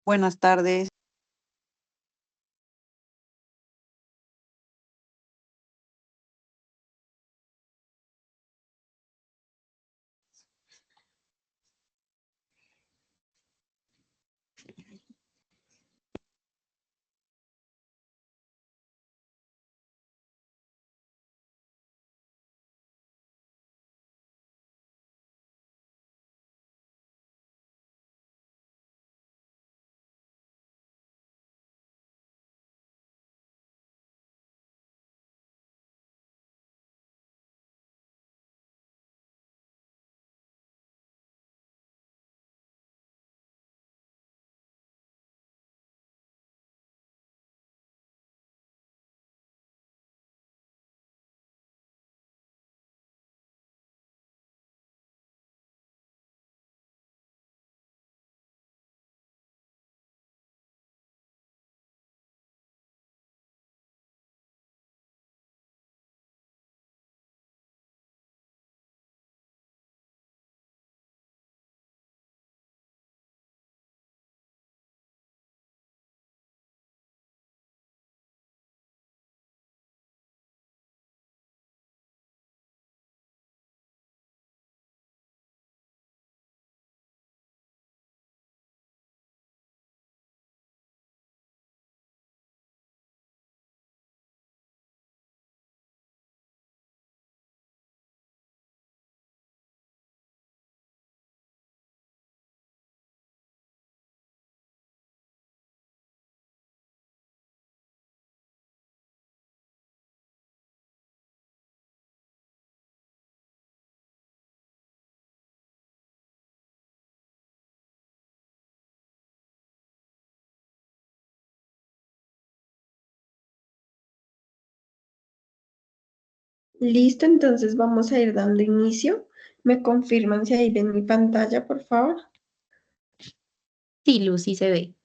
Buenas tardes. Listo, entonces vamos a ir dando inicio. ¿Me confirman si ahí ven mi pantalla, por favor? Sí, Lucy se ve.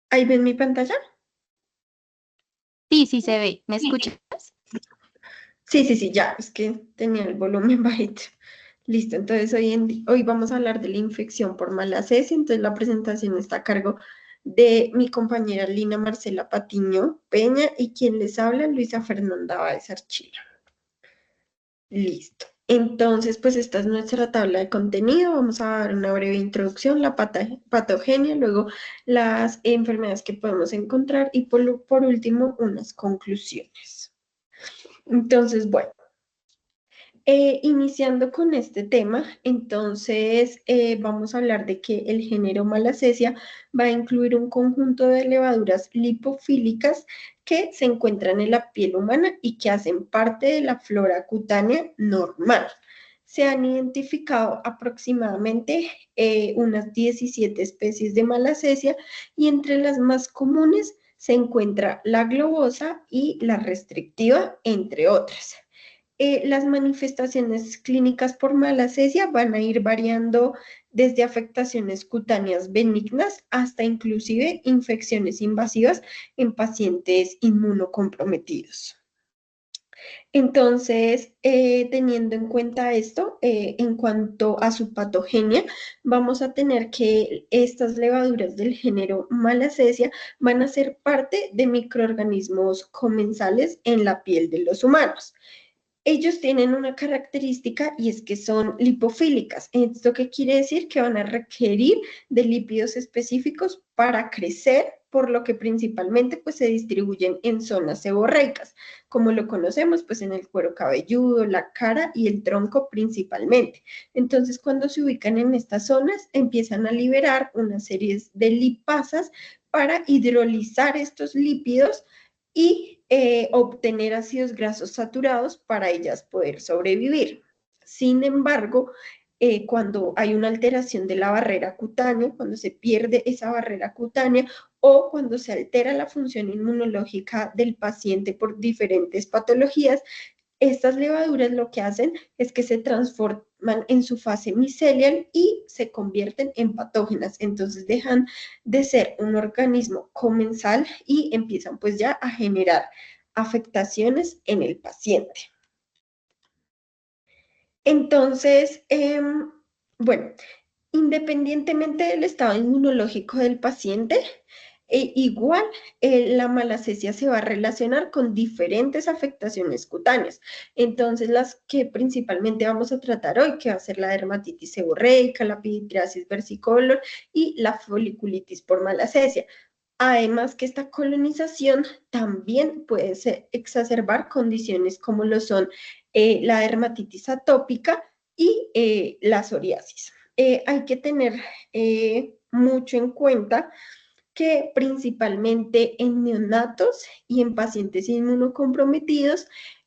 ¿Ahí ven mi pantalla? Sí, sí se ve. ¿Me escuchas? Sí, ya, es que tenía el volumen bajito. Listo, entonces hoy vamos a hablar de la infección por malacesia, entonces la presentación está a cargo de mi compañera Lina Marcela Patiño Peña y quien les habla, Luisa Fernanda Báez Archila. Listo. Entonces, pues esta es nuestra tabla de contenido. Vamos a dar una breve introducción, la patogenia, luego las enfermedades que podemos encontrar y por último unas conclusiones. Entonces, bueno, iniciando con este tema, entonces vamos a hablar de que el género Malassezia va a incluir un conjunto de levaduras lipofílicas que se encuentran en la piel humana y que hacen parte de la flora cutánea normal. Se han identificado aproximadamente unas 17 especies de Malassezia y entre las más comunes se encuentra la globosa y la restrictiva, entre otras. Las manifestaciones clínicas por malacesia van a ir variando desde afectaciones cutáneas benignas hasta inclusive infecciones invasivas en pacientes inmunocomprometidos. Entonces, teniendo en cuenta esto, en cuanto a su patogenia, vamos a tener que estas levaduras del género Malassezia van a ser parte de microorganismos comensales en la piel de los humanos. Ellos tienen una característica y es que son lipofílicas. ¿Esto qué quiere decir? Que van a requerir de lípidos específicos para crecer, por lo que principalmente pues, se distribuyen en zonas seborreicas, como lo conocemos pues, en el cuero cabelludo, la cara y el tronco principalmente. Entonces, cuando se ubican en estas zonas, empiezan a liberar una serie de lipasas para hidrolizar estos lípidos y obtener ácidos grasos saturados para ellas poder sobrevivir. Sin embargo, cuando hay una alteración de la barrera cutánea, cuando se pierde esa barrera cutánea o cuando se altera la función inmunológica del paciente por diferentes patologías, estas levaduras lo que hacen es que se transforman en su fase micelial y se convierten en patógenas. Entonces dejan de ser un organismo comensal y empiezan pues ya a generar afectaciones en el paciente. Entonces, bueno, independientemente del estado inmunológico del paciente, igual la malacesia se va a relacionar con diferentes afectaciones cutáneas. Entonces, las que principalmente vamos a tratar hoy, que va a ser la dermatitis seborreica, la pityriasis versicolor y la foliculitis por malacesia. Además que esta colonización también puede exacerbar condiciones como lo son la dermatitis atópica y la psoriasis. Hay que tener mucho en cuenta que principalmente en neonatos y en pacientes inmunocomprometidos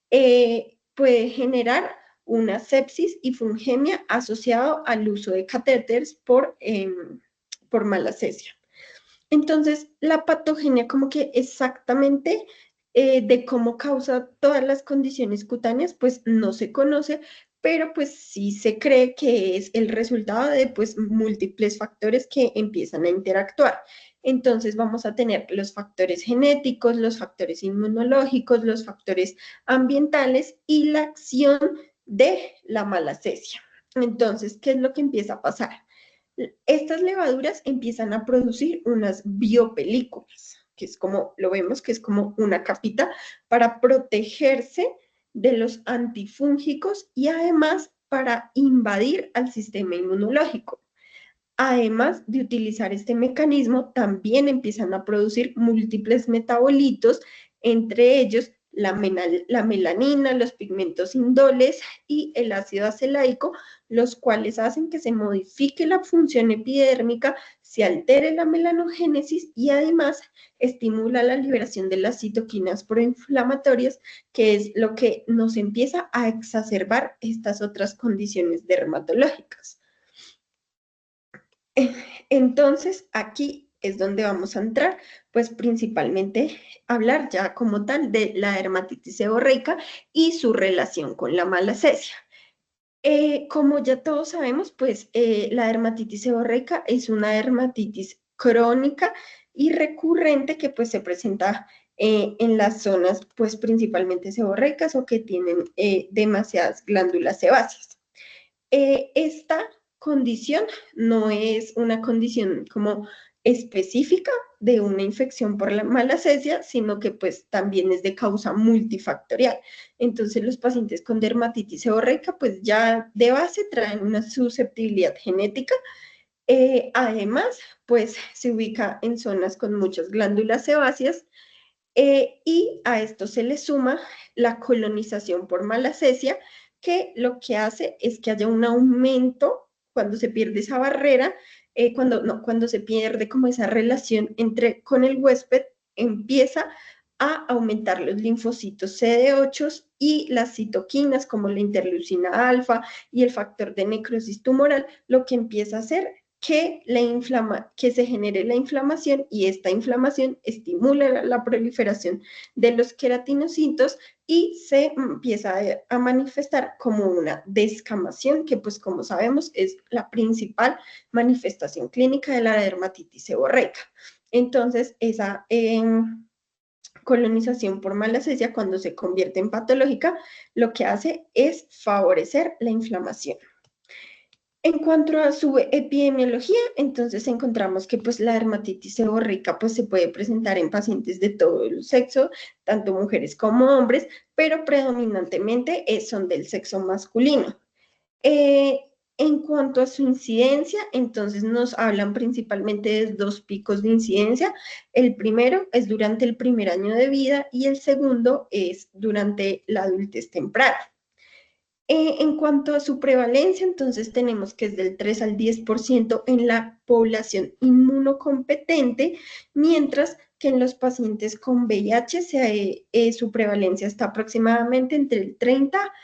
puede generar una sepsis y fungemia asociado al uso de catéteres por malacesia. Entonces, la patogenia como que exactamente de cómo causa todas las condiciones cutáneas, pues no se conoce, pero pues sí se cree que es el resultado de pues múltiples factores que empiezan a interactuar. Entonces vamos a tener los factores genéticos, los factores inmunológicos, los factores ambientales y la acción de la malacesia. Entonces, ¿qué es lo que empieza a pasar? Estas levaduras empiezan a producir unas biopelículas, que es como, lo vemos, que es como una capita para protegerse de los antifúngicos y además para invadir al sistema inmunológico. Además de utilizar este mecanismo, también empiezan a producir múltiples metabolitos, entre ellos la melanina, los pigmentos indoles y el ácido acelaico, los cuales hacen que se modifique la función epidérmica, se altere la melanogénesis y además estimula la liberación de las citoquinas proinflamatorias, que es lo que nos empieza a exacerbar estas otras condiciones dermatológicas. Entonces, aquí es donde vamos a entrar, pues principalmente hablar ya como tal de la dermatitis seborreica y su relación con la malacesia. Como ya todos sabemos, pues la dermatitis seborreica es una dermatitis crónica y recurrente que pues se presenta en las zonas pues principalmente seborreicas o que tienen demasiadas glándulas sebáceas. Esta condición no es una condición como específica de una infección por la malacesia, sino que pues también es de causa multifactorial. Entonces los pacientes con dermatitis seborreica pues ya de base traen una susceptibilidad genética. Además, pues se ubica en zonas con muchas glándulas sebáceas y a esto se le suma la colonización por malacesia, que lo que hace es que haya un aumento cuando se pierde esa barrera, cuando se pierde como esa relación con el huésped, empieza a aumentar los linfocitos CD8 y las citoquinas como la interleucina alfa y el factor de necrosis tumoral, lo que empieza a hacer que se genere la inflamación y esta inflamación estimula la proliferación de los queratinocitos y se empieza a manifestar como una descamación, que pues como sabemos es la principal manifestación clínica de la dermatitis seborreica. Entonces, esa colonización por malacesia, cuando se convierte en patológica, lo que hace es favorecer la inflamación. En cuanto a su epidemiología, entonces encontramos que pues la dermatitis seborreica pues se puede presentar en pacientes de todo el sexo, tanto mujeres como hombres, pero predominantemente son del sexo masculino. Eh, en cuanto a su incidencia, entonces nos hablan principalmente de dos picos de incidencia. El primero es durante el primer año de vida y el segundo es durante la adultez temprana. En cuanto a su prevalencia, entonces tenemos que es del 3 al 10% en la población inmunocompetente, mientras que en los pacientes con VIH su prevalencia está aproximadamente entre el 30